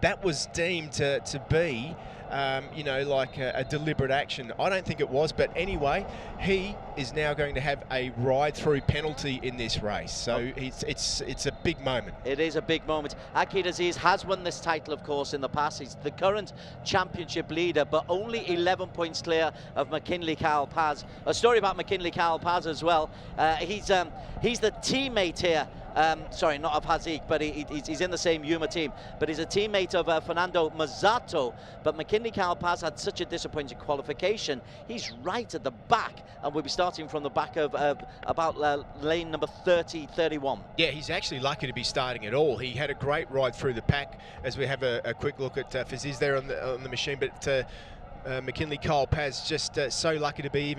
that was deemed to be, you know, like a deliberate action. I don't think it was, but anyway, he is now going to have a ride-through penalty in this race. So it's a big moment. It is a big moment. Akid Aziz has won this title, of course, in the past. He's the current championship leader, but only 11 points clear of McKinley Carl Paz. A story about McKinley Carl Paz as well. He's the teammate here. Sorry, not of Haziq, but he's in the same Yuma team. But he's a teammate of Fernando Mazzato. But McKinley Carl Paz had such a disappointing qualification. He's right at the back, and we'll be starting from the back of about lane number 30-31. Yeah, he's actually lucky to be starting at all. He had a great ride through the pack, as we have a quick look at Faziz there on the machine. But McKinley Carl Paz just so lucky to be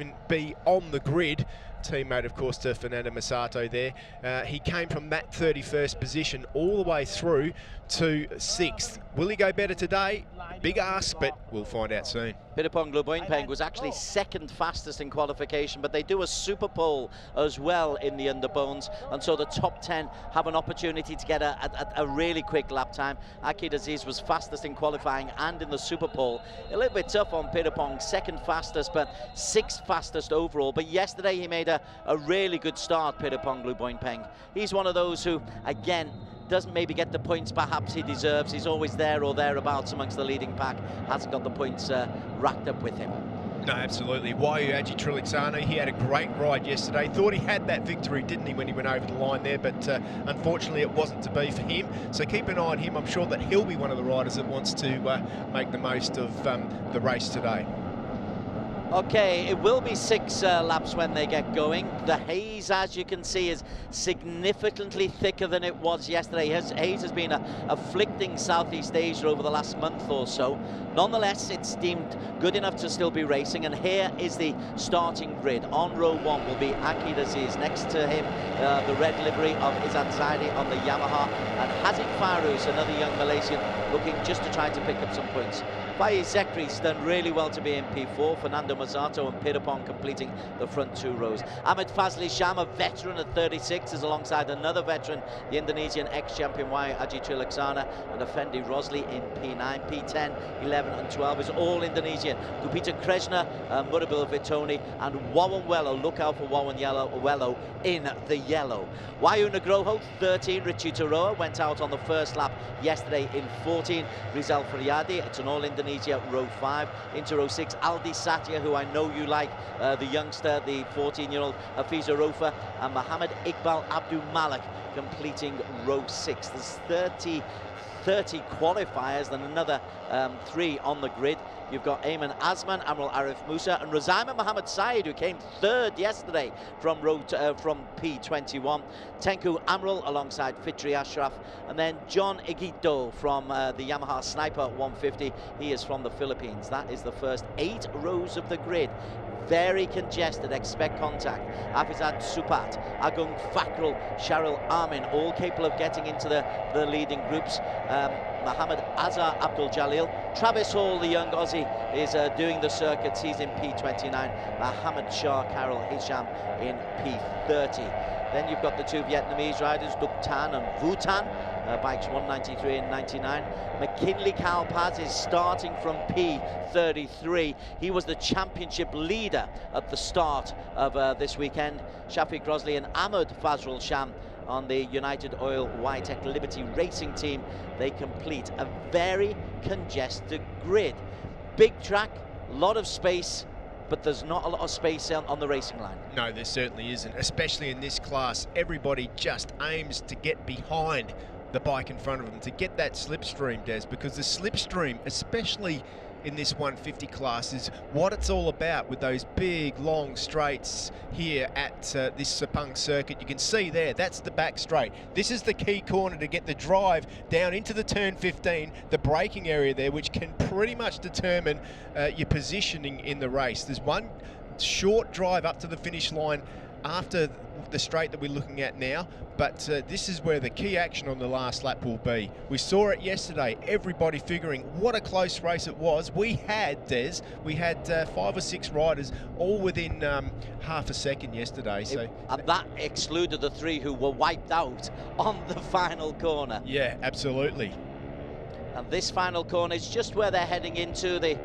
on the grid. Teammate, of course, to Fernando Mazzato there. He came from that 31st position all the way through to 6th. Will he go better today? Big ask, but we'll find out soon. Piripong Luboinpeng was actually second fastest in qualification, but they do a super pole as well in the underbones, and so the top 10 have an opportunity to get a really quick lap time. Akid Aziz was fastest in qualifying and in the super pole. A little bit tough on Piripong, second fastest, but 6th fastest overall. But yesterday he made a really good start, Piripong Luboinpeng. He's one of those who, again, doesn't maybe get the points perhaps he deserves. He's always there or thereabouts amongst the leading pack. Hasn't got the points racked up with him. No, absolutely. Wayu Aji-Triliksana, he had a great ride yesterday. Thought he had that victory, didn't he, when he went over the line there, but unfortunately it wasn't to be for him. So keep an eye on him. I'm sure that he'll be one of the riders that wants to make the most of the race today. Okay, it will be 6 laps when they get going. The haze, as you can see, is significantly thicker than it was yesterday. Haze has been afflicting Southeast Asia over the last month or so. Nonetheless, it's deemed good enough to still be racing, and here is the starting grid. On row 1 will be Akid Aziz. Next to him, the red livery of Izzat Zaidi on the Yamaha, and Haziq Farouz, another young Malaysian, looking just to try to pick up some points. Faiz Zekri's done really well to be in P4. Fernando Mazzato and Piripong completing the front 2 rows. Ahmed Fazli Sham, a veteran at 36, is alongside another veteran, the Indonesian ex-champion Wayu Aji-Triliksana, and Effendi Rosli in P9. P10, 11 and 12 is all Indonesian. Gupita Krishna, Murabil Vitoni, and Wawan Wello. Look out for Wawan Wello in the yellow. Wayu Nugroho, 13. Richie Toroa went out on the first lap yesterday in 14. Rizal Faryadi, it's an all Indonesia, row 5. Into row 6, Aldi Satya, who I know you like, the youngster, the 14-year-old Hafiza Rofa, and Muhammad Iqbal Abdul Malik completing row 6. There's 30 qualifiers, then another 3 on the grid. You've got Ayman Azman, Amrul Arif Musa, and Razaima Muhammad Saeed, who came 3rd yesterday from P21. Tenku Amrul alongside Fitri Ashraf, and then John Igito from the Yamaha Sniper 150. He is from the Philippines. That is the first 8 rows of the grid. Very congested, expect contact. Hafizat Supat, Agung Fakrul, Sharil Amin, all capable of getting into the leading groups. Muhammad Azhar Abdul Jalil. Travis Hall, the young Aussie, is doing the circuits. He's in P29. Mohammed Shah Carol Hisham in P30. Then you've got the 2 Vietnamese riders, Duc Tan and Vu Tan, bikes 193 and 99. McKinley Carl Paz is starting from P33. He was the championship leader at the start of this weekend. Shafiq Rosley and Ahmed Fazrul Sham on the United Oil Ytech Liberty Racing team. They complete a very congested grid. Big track, a lot of space, but there's not a lot of space on the racing line. No, there certainly isn't, especially in this class. Everybody just aims to get behind the bike in front of them, to get that slipstream, Des, because the slipstream, especially in this 150 class, is what it's all about, with those big long straights here at this Sepang circuit. You can see there, that's the back straight. This is the key corner to get the drive down into the turn 15, the braking area there, which can pretty much determine your positioning in the race. There's one short drive up to the finish line after the straight that we're looking at now, but this is where the key action on the last lap will be. We saw it yesterday, everybody figuring what a close race it was. We had, Des, we had 5 or 6 riders all within half a second yesterday. And that excluded the 3 who were wiped out on the final corner. Yeah, absolutely. And this final corner is just where they're heading into the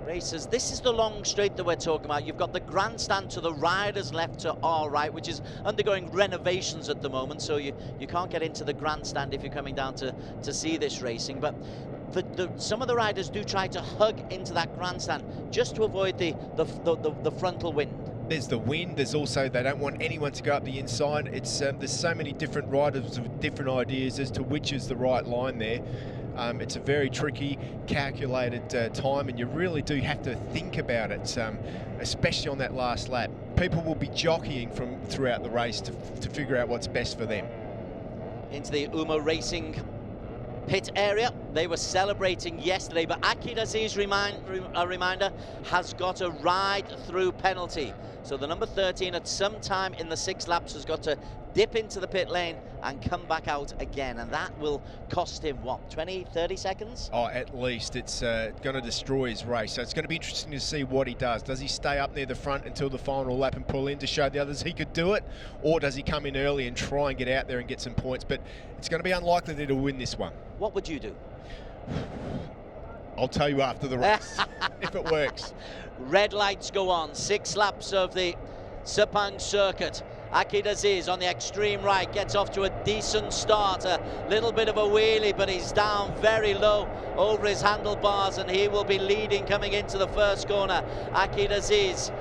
races. This is the long straight that we're talking about. You've got the grandstand to the riders left to our right, which is undergoing renovations at the moment, so you can't get into the grandstand if you're coming down to see this racing. But some of the riders do try to hug into that grandstand just to avoid the frontal wind. There's the wind. There's also, they don't want anyone to go up the inside. It's there's so many different riders with different ideas as to which is the right line there. It's a very tricky, calculated time, and you really do have to think about it, especially on that last lap. People will be jockeying throughout the race to figure out what's best for them. Into the UMA Racing pit area. They were celebrating yesterday, but Akid Aziz, a reminder, has got a ride-through penalty. So the number 13 at some time in the 6 laps has got to dip into the pit lane and come back out again, and that will cost him, what, 20, 30 seconds? Oh, at least. It's going to destroy his race. So it's going to be interesting to see what he does. Does he stay up near the front until the final lap and pull in to show the others he could do it? Or does he come in early and try and get out there and get some points? But it's going to be unlikely that he'll win this one. What would you do? I'll tell you after the race, if it works. Red lights go on. 6 laps of the Sepang circuit. Akid Aziz on the extreme right gets off to a decent start, a little bit of a wheelie, but he's down very low over his handlebars, and he will be leading coming into the first corner. Akid Aziz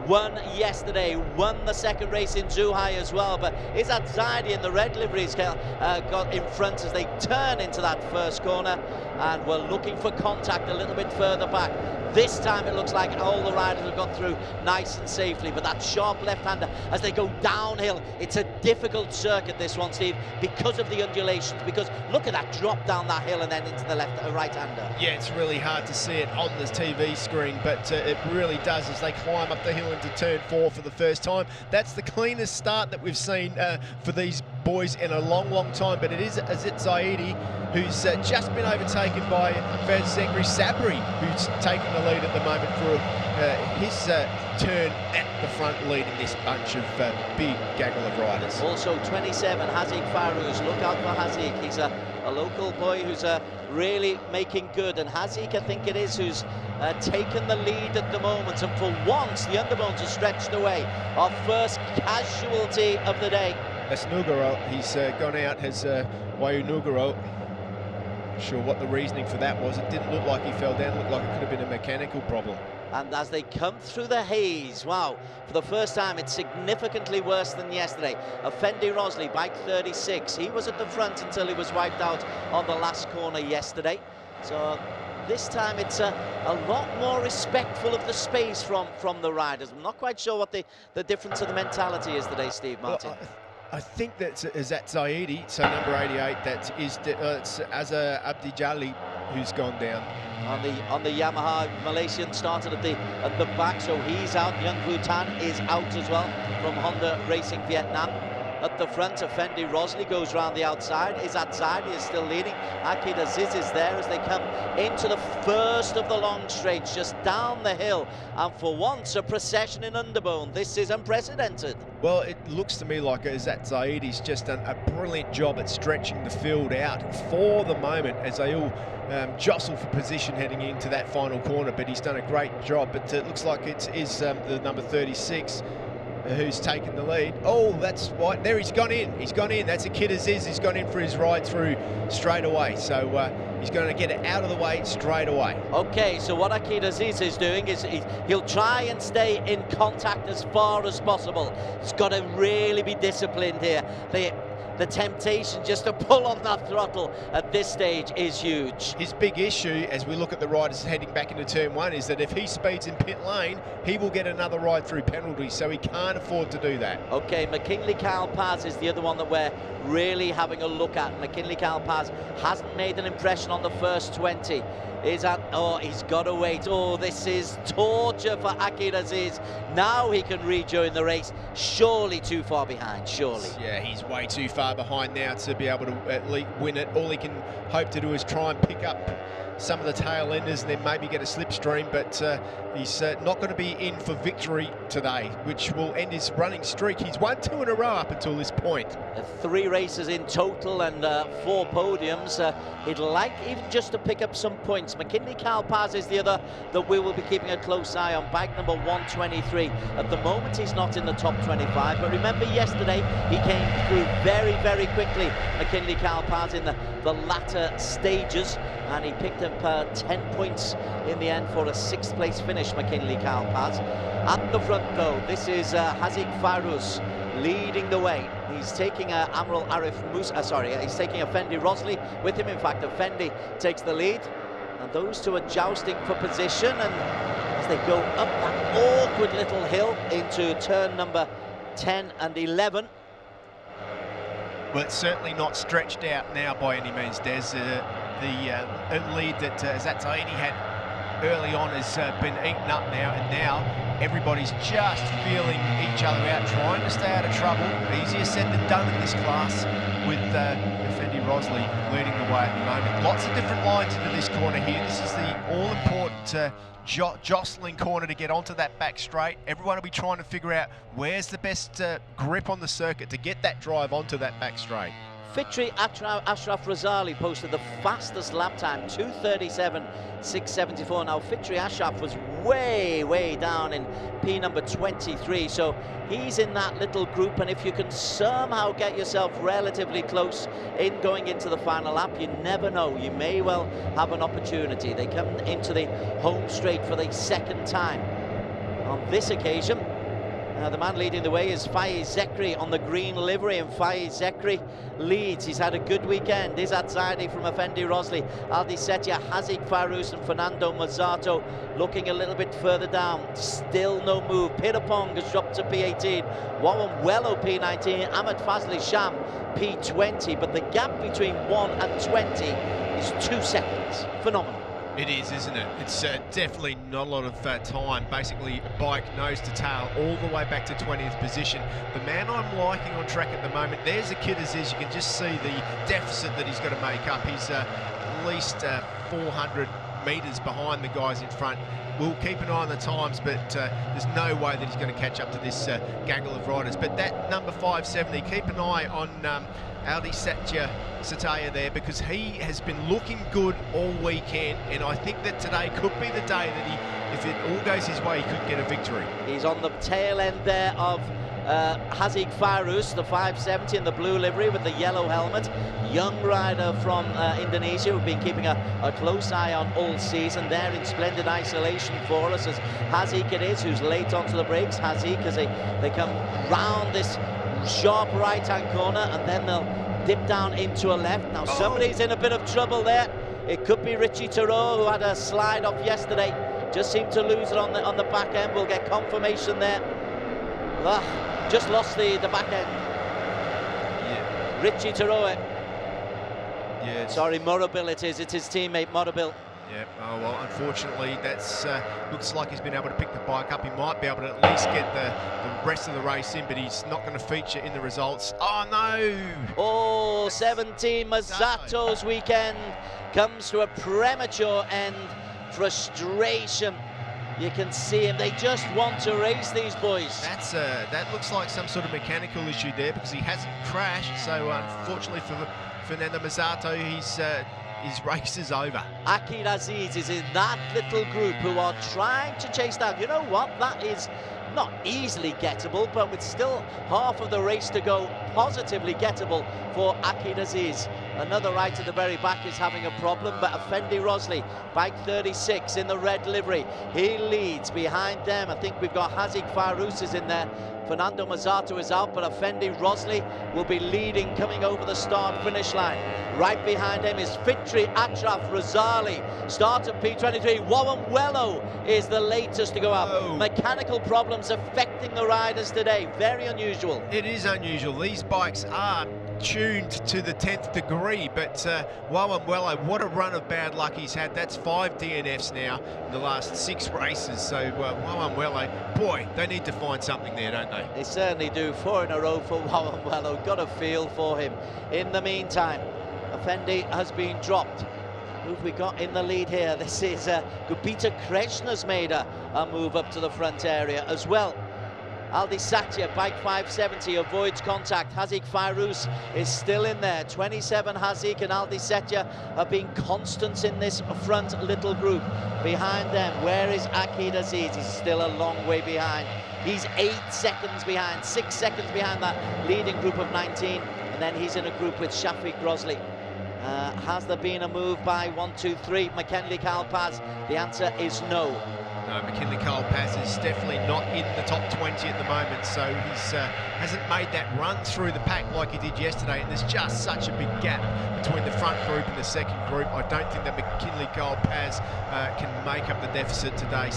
won yesterday, won the second race in Zhuhai as well, but Izzat Zaidi in the red liveries got in front as they turn into that first corner, and we're looking for contact a little bit further back. This time it looks like all the riders have got through nice and safely, but that sharp left-hander as they go downhill, it's a difficult circuit, this one, Steve, because of the undulations, because look at that drop down that hill and then into the right-hander. Yeah, it's really hard to see it on the TV screen, but it really does as they climb up the hill into turn 4 for the first time. That's the cleanest start that we've seen for these boys in a long time, but it is Izzat Zaidi who's just been overtaken by Rd6 Sabri, who's taking the lead at the moment for his turn at the front, leading this bunch of big gaggle of riders. Also 27, Hazik Farouz. Look out for Hazik. He's a local boy who's really making good, and Hazik, I think it is, who's taken the lead at the moment, and for once the Underbones are stretched away. Our first casualty of the day. That's Nugaro. He's gone out as Wayu Nugaro. Sure what the reasoning for that was. It didn't look like he fell down. It looked like it could have been a mechanical problem. And as they come through the haze, wow, for the first time it's significantly worse than yesterday. Effendi Rosley, bike 36, he was at the front until he was wiped out on the last corner yesterday. So this time it's a lot more respectful of the space from the riders. I'm not quite sure what the difference of the mentality is today, Steve Martin. Well, I think that's Izzat Zaidi, so number 88, that is it's Azza Abdijali who's gone down. On the Yamaha, Malaysian started at the back, so he's out. Young Vu Tan is out as well from Honda Racing Vietnam. At the front, Effendi Rosley goes round the outside. Izzat Zaidi is still leading. Akid Aziz is there as they come into the first of the long straights, just down the hill. And for once, a procession in Underbone. This is unprecedented. Well, it looks to me like Izzat Zaidi's just done a brilliant job at stretching the field out for the moment as they all jostle for position heading into that final corner. But he's done a great job. But it looks like it is the number 36. Who's taken the lead. Oh, that's right. There he's gone in. He's gone in. That's Akid Aziz. He's gone in for his ride through straight away. So he's going to get it out of the way straight away. Okay, so what Akid Aziz is doing is he'll try and stay in contact as far as possible. He's got to really be disciplined here. The temptation just to pull on that throttle at this stage is huge. His big issue, as we look at the riders heading back into turn 1, is that if he speeds in pit lane, he will get another ride-through penalty, so he can't afford to do that. Okay, McKinley Carl-Paz is the other one that we're really having a look at. McKinley Carl-Paz hasn't made an impression on the first 20. Oh, he's got to wait. Oh, this is torture for Akid Aziz. Now he can rejoin the race. Surely too far behind, surely. Yeah, he's way too far behind now to be able to at least win it. All he can hope to do is try and pick up some of the tail enders and then maybe get a slipstream, but he's not going to be in for victory today, which will end his running streak. He's won 2 in a row up until this point. 3 races in total and 4 podiums. He'd like even just to pick up some points. McKinley Paz is the other that we will be keeping a close eye on, bike number 123. At the moment he's not in the top 25, but remember yesterday he came through very, very quickly, McKinley Paz, in the latter stages, and he picked up 10 points in the end for a 6th place finish, McKinley Paz. At the front though, this is Hazik Farus leading the way. He's taking Amral Arif Musa, he's taking Effendi Rosley with him. In fact, Effendi takes the lead, and those two are jousting for position, and as they go up that awkward little hill into turn number 10 and 11. Well, it's certainly not stretched out now by any means, Des. The lead that Zataini had early on has been eaten up now, and now everybody's just feeling each other out, trying to stay out of trouble. Easier said than done in this class, with Effendi Rosley leading the way at the moment. Lots of different lines into this corner here. This is the all-important jostling corner to get onto that back straight. Everyone will be trying to figure out where's the best grip on the circuit to get that drive onto that back straight. Fitri Ashraf Razali posted the fastest lap time, 2:37.674. Now Fitri Ashraf was way, way down in P number 23, so he's in that little group, and if you can somehow get yourself relatively close in going into the final lap, you never know, you may well have an opportunity. They come into the home straight for the 2nd time. On this occasion, the man leading the way is Faiz Zekri on the green livery, and Faiz Zekri leads. He's had a good weekend. Izzat Zaidi from Effendi Rosley, Aldi Setia, Hazik Farus and Fernando Mazzato looking a little bit further down. Still no move. Pirapong has dropped to P18. Wawan Wello P19. Ahmed Fazli Sham P20. But the gap between 1 and 20 is 2 seconds. Phenomenal. It is, isn't it? It's definitely not a lot of time. Basically, bike nose to tail all the way back to 20th position. The man I'm liking on track at the moment, there's a kid as is. You can just see the deficit that he's got to make up. He's at least 400 metres behind the guys in front. We'll keep an eye on the times, but there's no way that he's going to catch up to this gaggle of riders. But that number 570, keep an eye on Aldi Satya there, because he has been looking good all weekend, and I think that today could be the day that he, if it all goes his way, he could get a victory. He's on the tail end there of Hazik Farus, the 570 in the blue livery with the yellow helmet. Young rider from Indonesia who've been keeping a close eye on all season. There in splendid isolation for us as Hazik it is, who's late onto the brakes. Hazik, as they come round this sharp right-hand corner, and then they'll dip down into a left. Now somebody's in a bit of trouble there. It could be Richie Thoreau, who had a slide off yesterday. Just seemed to lose it on the back end. We'll get confirmation there. Just lost the back end. Yeah. Richie Thoreau. Yeah. Sorry, Murabil it is. It's his teammate Murabil. Yeah, oh well, unfortunately, that's looks like he's been able to pick the bike up. He might be able to at least get the rest of the race in, but he's not going to feature in the results. Oh, no! Oh, 17 Mazzato's weekend comes to a premature end. Frustration. You can see him. They just want to race, these boys. That looks like some sort of mechanical issue there, because he hasn't crashed. So, unfortunately for Fernando Mazzato, his race is over. Akid Aziz is in that little group who are trying to chase down. You know what? That is not easily gettable, but with still half of the race to go, positively gettable for Akid Aziz. Another right at the very back is having a problem, but Effendi Rosley, bike 36 in the red livery. He leads. Behind them, I think we've got Hazik Farus is in there. Fernando Mazzato is out, but Effendi Rosley will be leading coming over the start-finish line. Right behind him is Fitri Ashraf Razali. Start at P23. Wawan Wello is the latest to go out. Oh. Mechanical problems affecting the riders today. Very unusual. It is unusual. These bikes are tuned to the 10th degree, but Wawan Wello, what a run of bad luck he's had. That's 5 DNFs now in the last 6 races. So Wawan Wello, boy, they need to find something there, don't they? They certainly do. 4 in a row for Wawan Wello. Got a feel for him. In the meantime, Effendi has been dropped. Who've we got in the lead here? This is Gupita Krishna's made a move up to the front area as well. Aldi Satya, bike 570, avoids contact. Haziq Fairuz is still in there. 27 Haziq and Aldi Satya have been constants in this front little group. Behind them, where is Akid Aziz? He's still a long way behind. He's 8 seconds behind, 6 seconds behind that leading group of 19. And then he's in a group with Shafiq Grosley. Has there been a move by 1, 2, 3? McKinley Carl-Paz? The answer is no. No, McKinley Carl-Paz is definitely not in the top 20 at the moment, so he's hasn't made that run through the pack like he did yesterday, and there's just such a big gap between the front group and the second group. I don't think that McKinley Carl-Paz can make up the deficit today.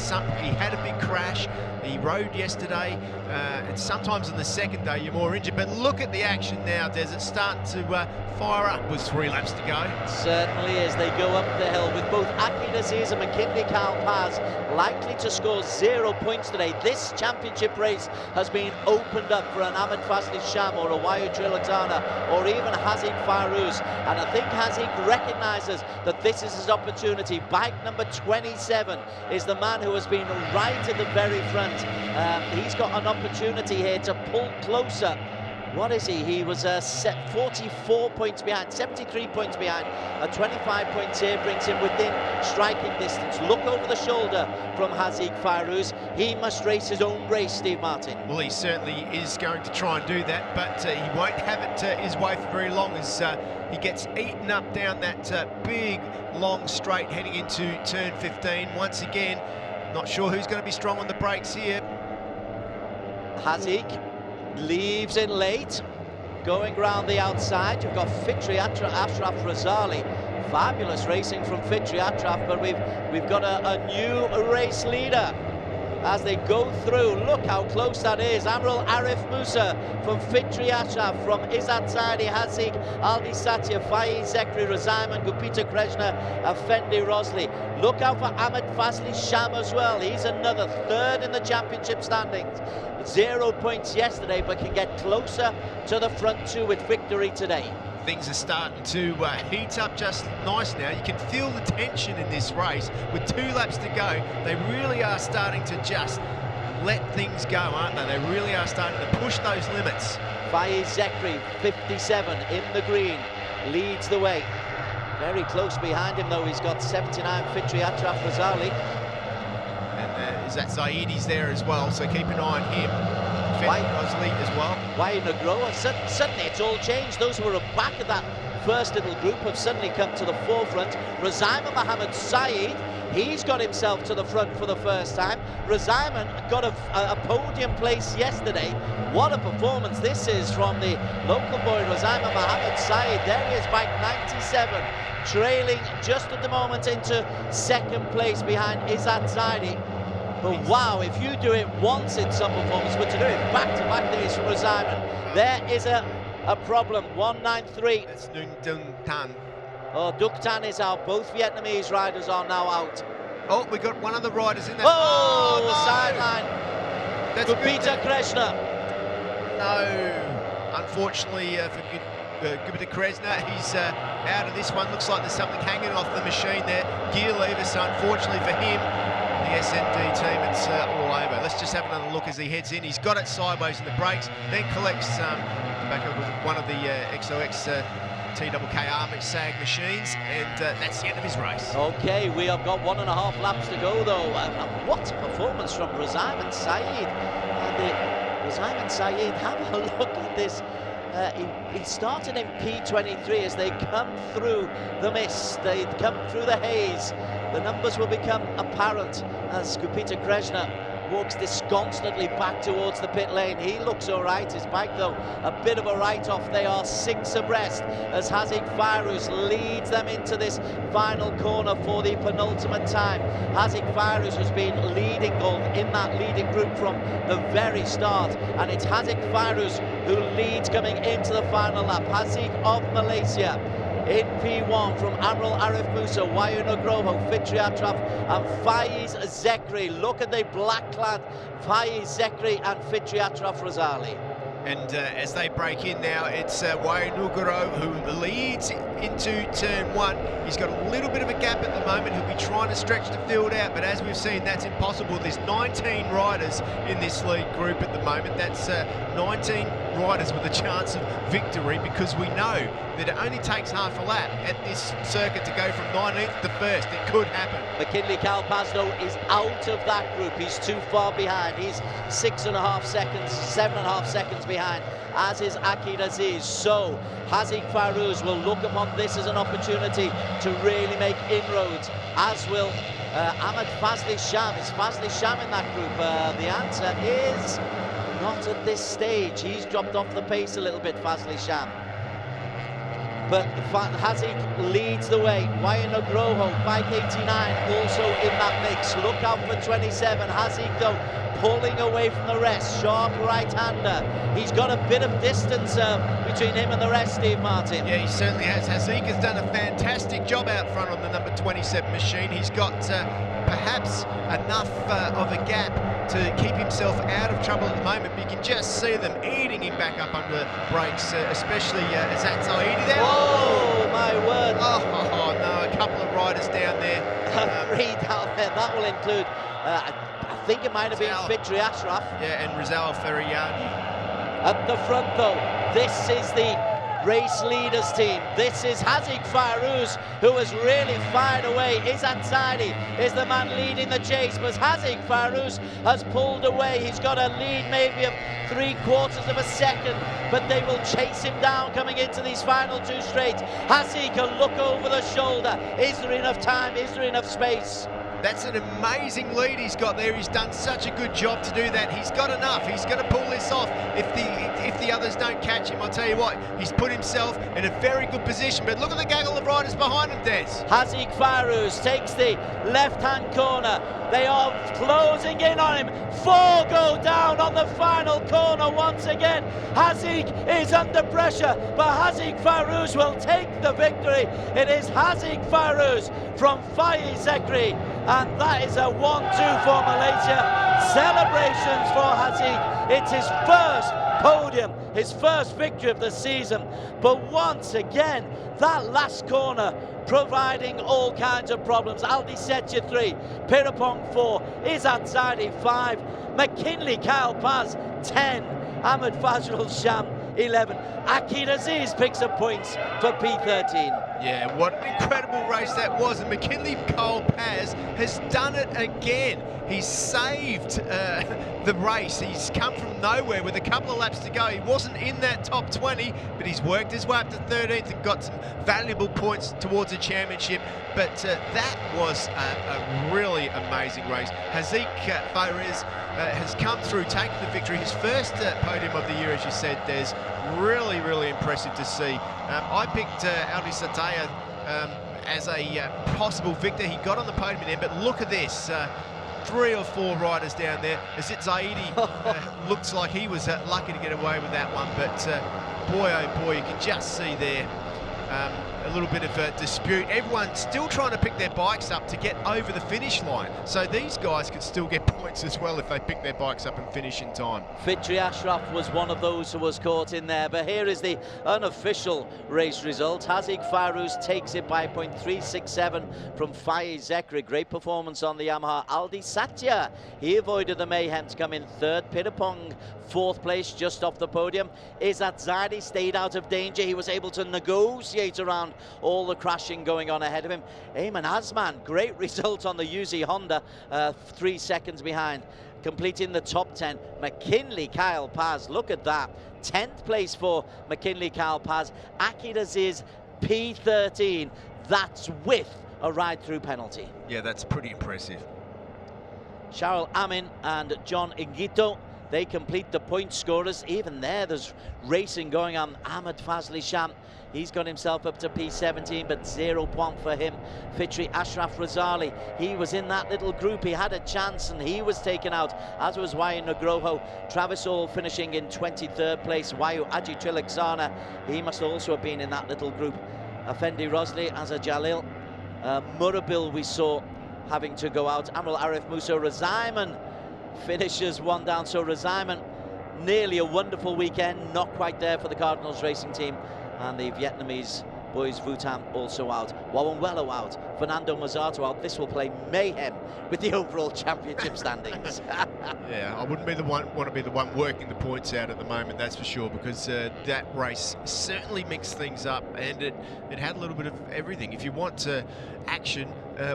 He had a big crash, he rode yesterday, and sometimes on the second day you're more injured, but look at the action now. Does it start to fire up with 3 laps to go? It certainly is. They go up the hill with both Akid Aziz and McKinley Carl-Paz likely to score 0 points today. This championship race has been opened up for an Ahmed Fazli Sham or a Wayu Trilatana or even Haziq Fairuz, and I think Haziq recognises that this is his opportunity. Bike number 27 is the man who has been right at the very front. He's got an opportunity here to pull closer. What is he? He was set 44 points behind, 73 points behind. A 25 points here brings him within striking distance. Look over the shoulder from Haziq Fairuz. He must race his own race, Steve Martin. Well, he certainly is going to try and do that, but he won't have it his way for very long as he gets eaten up down that big, long straight heading into turn 15. Once again, not sure who's going to be strong on the brakes here. Haziq leaves it late, going round the outside. You've got Fitri Ashraf Razali. Fabulous racing from Fitri Ashraf, but we've got a new race leader as they go through. Look how close that is. Amrul Arif Musa from Fitri Ashraf, from Izzat Saadi, Haziq, Aldi Satya, Faiz Zekri, Razaiman, Gupita Krishna, Effendi Rosley. Look out for Ahmed Fazli Sham as well. He's another 3rd in the championship standings. 0 points yesterday, but can get closer to the front 2 with victory today. Things are starting to heat up just nice now. You can feel the tension in this race. With 2 laps to go, they really are starting to just let things go, aren't they? They really are starting to push those limits. Faiz Zekri, 57 in the green, leads the way. Very close behind him though, he's got 79 Fitri Ashraf Razali. And Izzat Zaidi's there as well, so keep an eye on him. Rosley as well. Wayu Nugroho, suddenly it's all changed. Those who were back at that first little group have suddenly come to the forefront. Razaiman Mohammed Saeed, he's got himself to the front for the first time. Razaiman got a podium place yesterday. What a performance this is from the local boy Razaiman Mohammed Saeed. There he is, bike 97, trailing just at the moment into 2nd place behind Izzat Zaidi. But wow, if you do it once in some performance, but to do it back-to-back days from Razaiman, there is a problem. 193. That's Nguyen Tan. Oh, Duc Tan is out. Both Vietnamese riders are now out. Oh, we got one of the riders in there. Oh, no. sideline. That's Gupita Krishna. No, unfortunately for Gupita Krishna, he's out of this one. Looks like there's something hanging off the machine there. Gear lever, so unfortunately for him, the SND team, it's all over. Let's just have another look as he heads in. He's got it sideways in the brakes, then collects back over with one of the XOX TWKR SAG machines, and that's the end of his race. Okay, we have got 1.5 laps to go though. What a performance from Razaiman Saeed. Razaiman Saeed, have a look at this. He started in P23 as they come through the mist, they come through the haze. The numbers will become apparent as Gupita Krishna walks disconsolately back towards the pit lane. He looks all right. His bike, though, a bit of a write-off. They are 6 abreast as Haziq Fairuz leads them into this final corner for the penultimate time. Haziq Fairuz has been leading in that leading group from the very start, and it's Haziq Fairuz who leads coming into the final lap. Haziq of Malaysia in P1 from Amrul Arif Musa, Wayu Nugroho, Fitri Ashraf and Faiz Zekri. Look at the black-clad Faiz Zekri and Fitri Ashraf Razali. And as they break in now, it's Wainuguro who leads into turn 1. He's got a little bit of a gap at the moment. He'll be trying to stretch the field out, but as we've seen, that's impossible. There's 19 riders in this lead group at the moment. That's 19 riders with a chance of victory, because we know that it only takes half a lap at this circuit to go from 19th to 1st. It could happen. McKinley Carapaz, though, is out of that group. He's too far behind. He's 6.5 seconds, 7.5 seconds behind, as is Akid Aziz. So Haziq Farouz will look upon this as an opportunity to really make inroads, as will Ahmed Fazli Sham. Is Fazli Sham in that group? The answer is not at this stage. He's dropped off the pace a little bit, Fazli Sham. But Haziq leads the way. Wainagroho, bike 89, also in that mix. Look out for 27. Haziq, though, pulling away from the rest. Sharp right-hander. He's got a bit of distance between him and the rest, Steve Martin. Yeah, he certainly has. Haziq has done a fantastic job out front on the number 27 machine. He's got perhaps enough of a gap to keep himself out of trouble at the moment, but you can just see them eating him back up under brakes, especially Azat Zaidi there. Oh, my word. Oh, no, a couple of riders down there. Three down there. That will include, I think it might have been Fitri Ashraf. Yeah, and Rizal Ferriani. At the front, though, this is the race leaders team. This is Haziq Farouz, who has really fired away. Izzat Zaidi is the man leading the chase, but Haziq Farouz has pulled away. He's got a lead maybe of 3/4 of a second, but they will chase him down coming into these final 2 straights. Haziq can look over the shoulder. Is there enough time? Is there enough space? That's an amazing lead he's got there. He's done such a good job to do that. He's got enough. He's going to pull this off. If the others don't catch him, I'll tell you what, he's put himself in a very good position. But look at the gaggle of riders behind him, Des. Haziq Farouz takes the left-hand corner. They are closing in on him. 4 go down on the final corner once again. Haziq is under pressure, but Haziq Farouz will take the victory. It is Haziq Farouz from Faiz Zekri, and that is a 1-2 for Malaysia. Celebrations for Haziq. It's his first podium, his first victory of the season. But once again, that last corner providing all kinds of problems. Aldi Setcha 3, Pirapong 4, Izzat Zaidi 5, McKinley Carapaz 10, Ahmed Fazrul Sham 11. Akid Aziz picks up points for P13. Yeah, what an incredible race that was. And McKinley Carapaz has done it again. He's saved the race. He's come from nowhere with a couple of laps to go. He wasn't in that top 20, but he's worked his way up to 13th and got some valuable points towards a championship. But that was a really amazing race. Haziq Farouz has come through, taking the victory. His first podium of the year, as you said, Des. Really, really impressive to see. I picked Aldi Sataya as a possible victor. He got on the podium in the end, but look at this. 3 or 4 riders down there. Izzat Zaidi looks like he was lucky to get away with that one, but boy, oh boy, you can just see there a little bit of a dispute. Everyone's still trying to pick their bikes up to get over the finish line. So these guys could still get points as well if they pick their bikes up and finish in time. Fitri Ashraf was one of those who was caught in there, but here is the unofficial race result. Haziq Farouz takes it by 0.367 from Faiz Zekri. Great performance on the Yamaha. Aldi Satya, he avoided the mayhem to come in 3rd. Pirapong 4th place, just off the podium. Izzat Zaidi stayed out of danger. He was able to negotiate around all the crashing going on ahead of him. Ayman Azman, great result on the Uzi Honda, 3 seconds behind, completing the top 10. McKinley Carapaz, look at that, 10th place for McKinley Carapaz. Akid Aziz, P13. That's with a ride-through penalty. Yeah, that's pretty impressive. Charles Amin and John Ingito, they complete the point scorers. Even there's racing going on. Ahmed Fazli Sham, he's got himself up to P17, but 0 point for him. Fitri Ashraf Razali, he was in that little group. He had a chance and he was taken out, as was Wayu Nugroho. Travis Hall finishing in 23rd place. Wayu Aji Trilaksana, he must also have been in that little group. Effendi Rosli, Azza Jalil, Murabil we saw having to go out. Amrul Arif Musa Razaiman finishes 1 down, so Razaiman nearly a wonderful weekend. Not quite there for the Cardinals racing team, and the Vietnamese boys Vutam also out. Wawanwelo out. Fernando Mazzato out. This will play mayhem with the overall championship standings. Yeah, I wouldn't be the one want to be the one working the points out at the moment, that's for sure, because that race certainly mixed things up, and it had a little bit of everything. If you want action,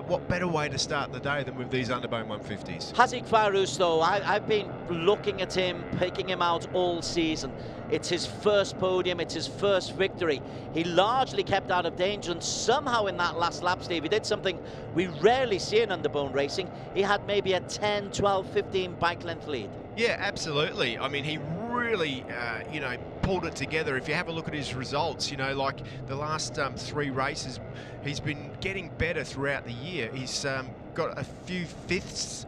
what better way to start the day than with these Underbone 150s? Haziq Farous, though, I've been looking at him, picking him out all season. It's his first podium, it's his first victory. He largely kept out of danger, and somehow in that last lap, Steve, he did something we rarely see in Underbone racing. He had maybe a 10, 12, 15 bike length lead. Yeah, absolutely. I mean, he really, you know, pulled it together. If you have a look at his results, you know, like the last 3 races, he's been getting better throughout the year. He's got a few fifths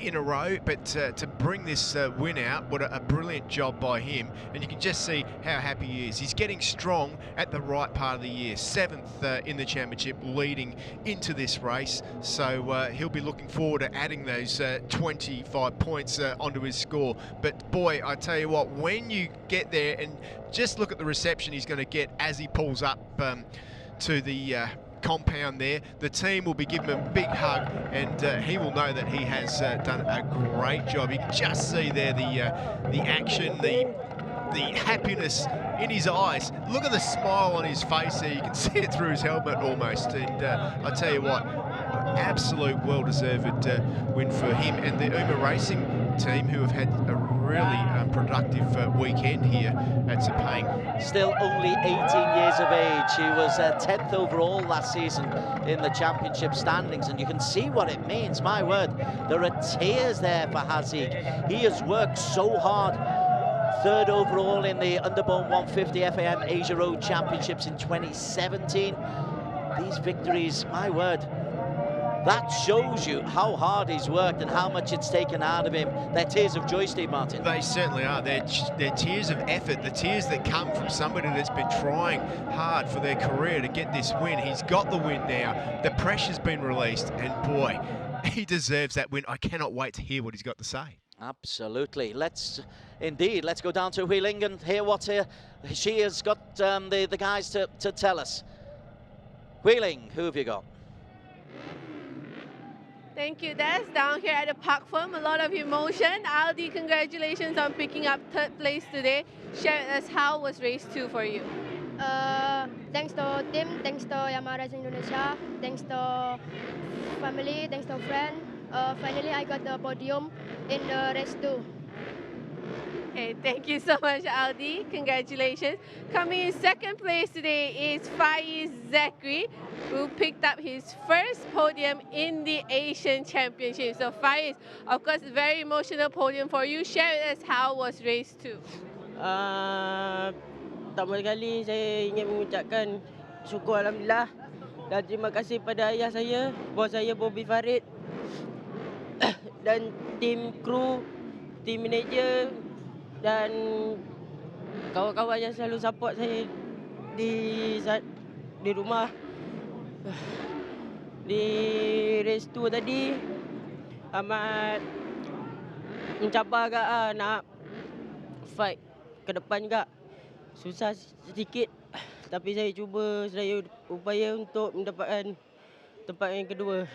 in a row, but to bring this win out, what a brilliant job by him. And you can just see how happy he is. He's getting strong at the right part of the year. 7th in the championship, leading into this race. So he'll be looking forward to adding those 25 points onto his score. But boy, I tell you what, when you get there and just look at the reception he's going to get as he pulls up to the compound there, the team will be giving him a big hug, and he will know that he has done a great job. You can just see there the action, the happiness in his eyes. Look at the smile on his face there. You can see it through his helmet almost. And I tell you what, absolute well-deserved win for him and the Uma Racing team, who have had a really productive weekend here at Sepang. Still only 18 years of age. He was 10th overall last season in the championship standings, and you can see what it means. My word, there are tears there for Haziq. He has worked so hard. 3rd overall in the Underbone 150 FAM Asia Road Championships in 2017. These victories, my word, that shows you how hard he's worked and how much it's taken out of him. They're tears of joy, Steve Martin. They certainly are. They're tears of effort, the tears that come from somebody that's been trying hard for their career to get this win. He's got the win now. The pressure's been released, and boy, he deserves that win. I cannot wait to hear what he's got to say. Absolutely. Let's go down to Wheeling and hear what she has got the guys to tell us. Wheeling, who have you got? Thank you, Des. Down here at the park farm, a lot of emotion. Aldi, congratulations on picking up 3rd place today. Share with us, how was race 2 for you? Thanks to team, thanks to Yamaha Racing Indonesia, thanks to family, thanks to friend. Finally, I got the podium in the race 2. Okay, thank you so much, Aldi. Congratulations. Coming in 2nd place today is Faiz Zakri, who picked up his first podium in the Asian Championship. So Faiz, of course, very emotional podium for you. Share with us, how was race 2? Pertama kali saya ingin mengucapkan syukur Alhamdulillah dan terima kasih pada ayah saya, bos saya Bobby Farid dan tim kru, tim manager dan kawan-kawan yang selalu support saya di rumah. Di race 2 tadi amat mencabar agak nak fight ke depan juga. Susah sedikit, tapi saya cuba sedaya upaya untuk mendapatkan tempat yang kedua.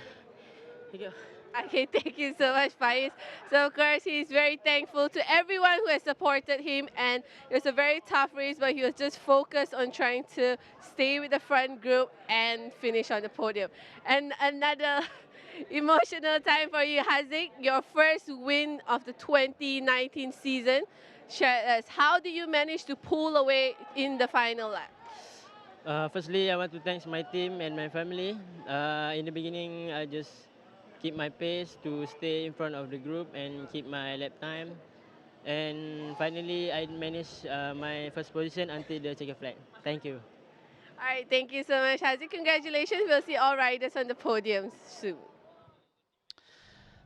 Okay, thank you so much, Faiz. So, of course, he's very thankful to everyone who has supported him, and it was a very tough race, but he was just focused on trying to stay with the front group and finish on the podium. And another emotional time for you, Haziq, your first win of the 2019 season. Share with us, how do you manage to pull away in the final lap? Firstly, I want to thank my team and my family. In the beginning, I just keep my pace to stay in front of the group and keep my lap time. And finally, I managed my first position until the checkered flag. Thank you. All right, thank you so much, Haziq. Congratulations. We'll see all riders on the podium soon.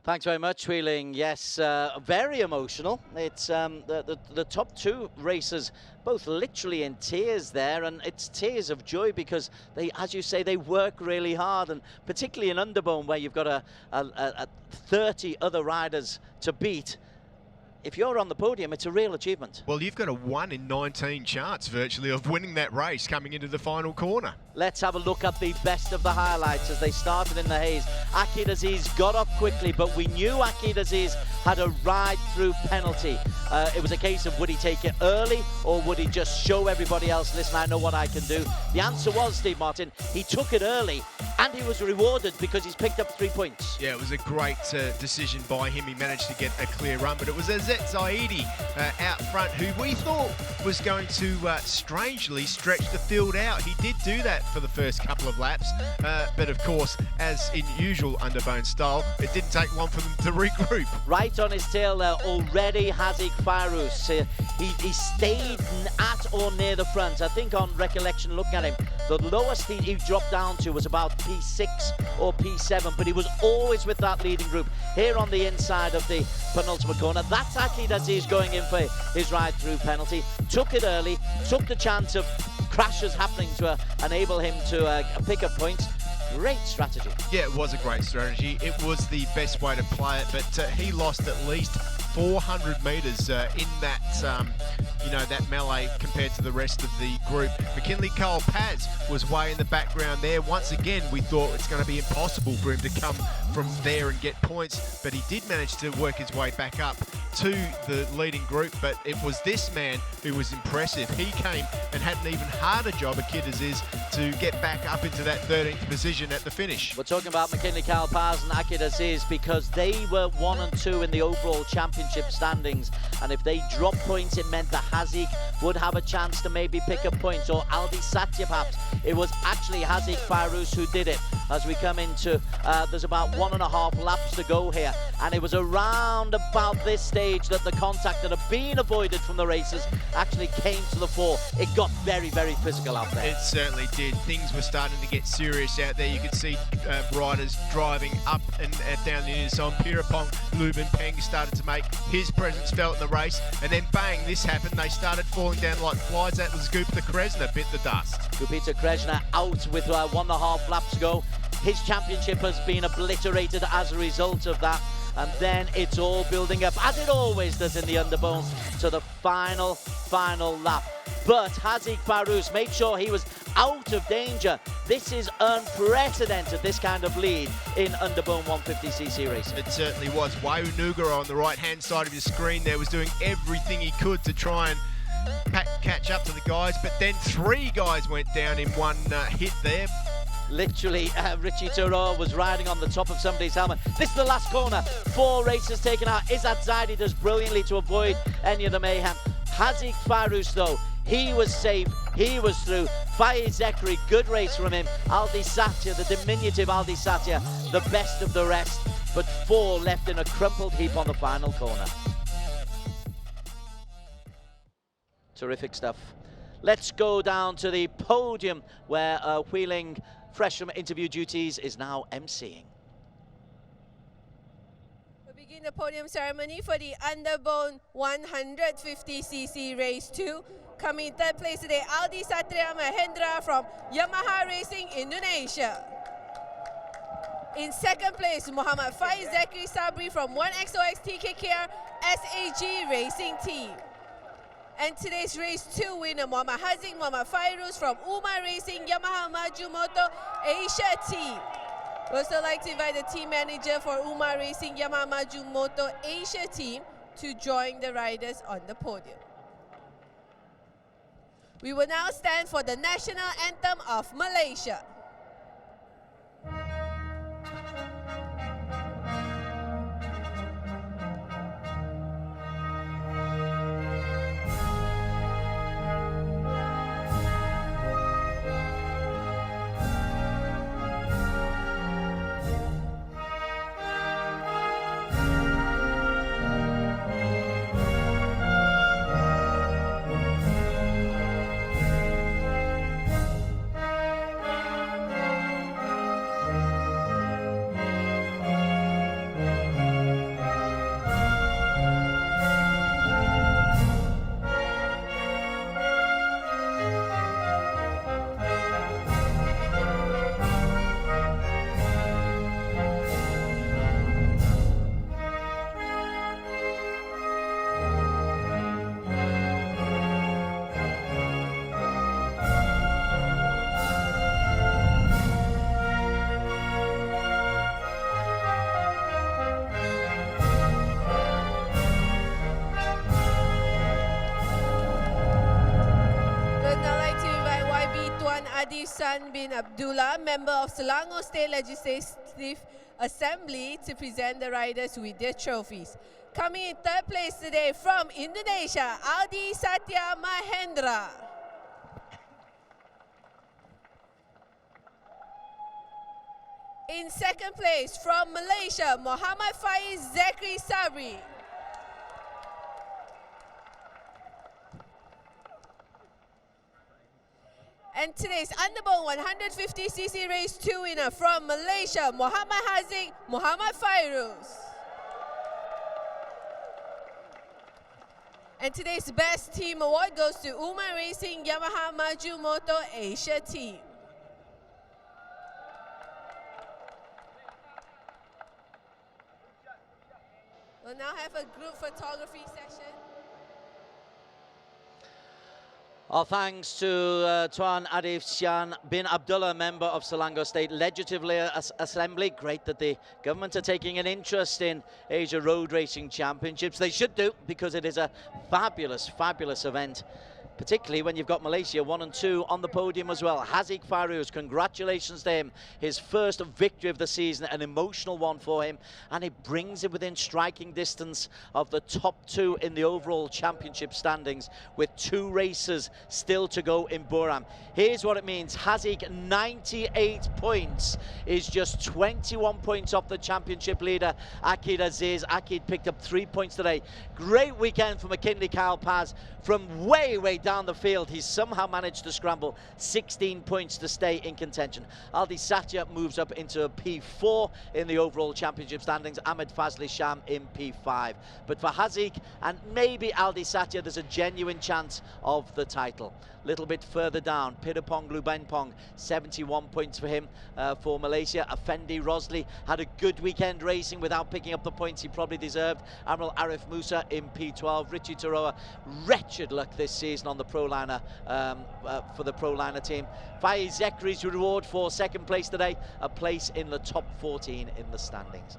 Thanks very much, Wheeling. Yes, very emotional. It's the top 2 racers, both literally in tears there, and it's tears of joy because they, as you say, they work really hard, and particularly in Underbone where you've got a 30 other riders to beat. if you're on the podium, it's a real achievement. Well, you've got a 1 in 19 chance, virtually, of winning that race coming into the final corner. Let's have a look at the best of the highlights as they started in the haze. Akid Aziz got up quickly, but we knew Akid Aziz had a ride-through penalty. It was a case of would he take it early or would he just show everybody else, listen, I know what I can do. The answer was, Steve Martin, he took it early and he was rewarded because he's picked up 3 points. Yeah, it was a great decision by him. He managed to get a clear run, but it was Azet Zaidi out front who we thought was going to strangely stretch the field out. He did do that for the first couple of laps, but of course, as in usual Underbone style, it didn't take long for them to regroup. Right on his tail there already, Hazik Fairuz. He stayed at or near the front. I think on recollection, looking at him, the lowest he dropped down to was about P6 or P7, but he was always with that leading group. Here on the inside of the penultimate corner, that's Akid Aziz going in for his ride-through penalty. Took it early, took the chance of crashes happening to enable him to pick up points. Great strategy. Yeah, it was a great strategy. It was the best way to play it, but he lost at least 400 metres in that, that melee compared to the rest of the group. McKinley Cole Paz was way in the background there. Once again, we thought it's going to be impossible for him to come from there and get points, but he did manage to work his way back up to the leading group. But it was this man who was impressive. He came and had an even harder job, Akid Aziz, to get back up into that 13th position at the finish. We're talking about McKinley Cole Paz and Akid Aziz because they were 1 and 2 in the overall championship standings, and if they dropped points, it meant that Hazik would have a chance to maybe pick up points, or Aldi Satya perhaps. It was actually Hazik Fairuz who did it. As we come into, there's about 1.5 laps to go here, and it was around about this stage that the contact that had been avoided from the racers actually came to the fore. It got very, very physical out there. It certainly did. Things were starting to get serious out there. You could see riders driving up and down the inside. Pirapong Lubin Peng started to make his presence felt in the race, and then bang, this happened. They started falling down like flies. That was Gupta Kresna bit the dust. Gupta Kresna out with 1.5 laps to go. His championship has been obliterated as a result of that, and then it's all building up, as it always does in the Underbone, to the final lap. But Hazik Fairuz made sure he was out of danger. This is unprecedented, this kind of lead in Underbone 150cc racing. It certainly was. Wayu Nugara on the right-hand side of your screen there was doing everything he could to try and catch up to the guys, but then 3 guys went down in one hit there. Literally, Richie Thoreau was riding on the top of somebody's helmet. This is the last corner. 4 racers taken out. Izzat Zaidi does brilliantly to avoid any of the mayhem. Hazik Fairuz, though, he was safe. He was through. Faiz Zekri, good race from him. Aldi Satya, the diminutive Aldi Satya, the best of the rest. But 4 left in a crumpled heap on the final corner. Terrific stuff. Let's go down to the podium where Wheeling, fresh from interview duties, is now emceeing. We begin the podium ceremony for the Underbone 150cc Race 2. Coming in 3rd place today, Aldi Satria Mahendra from Yamaha Racing Indonesia. In 2nd place, Muhammad Faiz Zekri Sabri from 1XOX TKKR SAG Racing Team. And today's Race 2 winner, Muhammad Hazik Muhammad Fairuz from Uma Racing Yamaha Maju Moto Asia Team. We'd also like to invite the team manager for Uma Racing Yamaha Maju Moto Asia Team to join the riders on the podium. We will now stand for the national anthem of Malaysia. Ihsan bin Abdullah, member of Selangor State Legislative Assembly, to present the riders with their trophies. Coming in third place today from Indonesia, Aldi Satya Mahendra. In second place from Malaysia, Muhammad Faiz Zakri Sabri. And today's Underbone 150cc Race 2 winner from Malaysia, Muhammad Haziq Muhammad Fairuz. And today's Best Team Award goes to Umar Racing Yamaha Maju Moto Asia Team. We'll now have a group photography session. Our thanks to Tuan Arif Sian bin Abdullah, member of Selangor State Legislative Assembly. Great that the government are taking an interest in Asia Road Racing Championships. They should do, because it is a fabulous, fabulous event, particularly when you've got Malaysia 1 and 2 on the podium as well. Haziq Fairuz, congratulations to him. His first victory of the season, an emotional one for him, and it brings him within striking distance of the top 2 in the overall championship standings, with 2 races still to go in Buram. Here's what it means. Haziq, 98 points, is just 21 points off the championship leader, Akid Aziz. Akid picked up 3 points today. Great weekend for McKinley Kyle Paz from way down the field. He's somehow managed to scramble 16 points to stay in contention. Aldi Satya moves up into P4 in the overall championship standings. Ahmed Fazli Sham in P5. But for Haziq and maybe Aldi Satya, there's a genuine chance of the title. Little bit further down, Pirapong Lubenpong, 71 points for him. For Malaysia, Effendi Rosli had a good weekend racing without picking up the points he probably deserved. Admiral Arif Musa in P12. Richie Taroa, wretched luck this season on the Proliner, for the Proliner team. Faiz Zekri's reward for second place today, a place in the top 14 in the standings.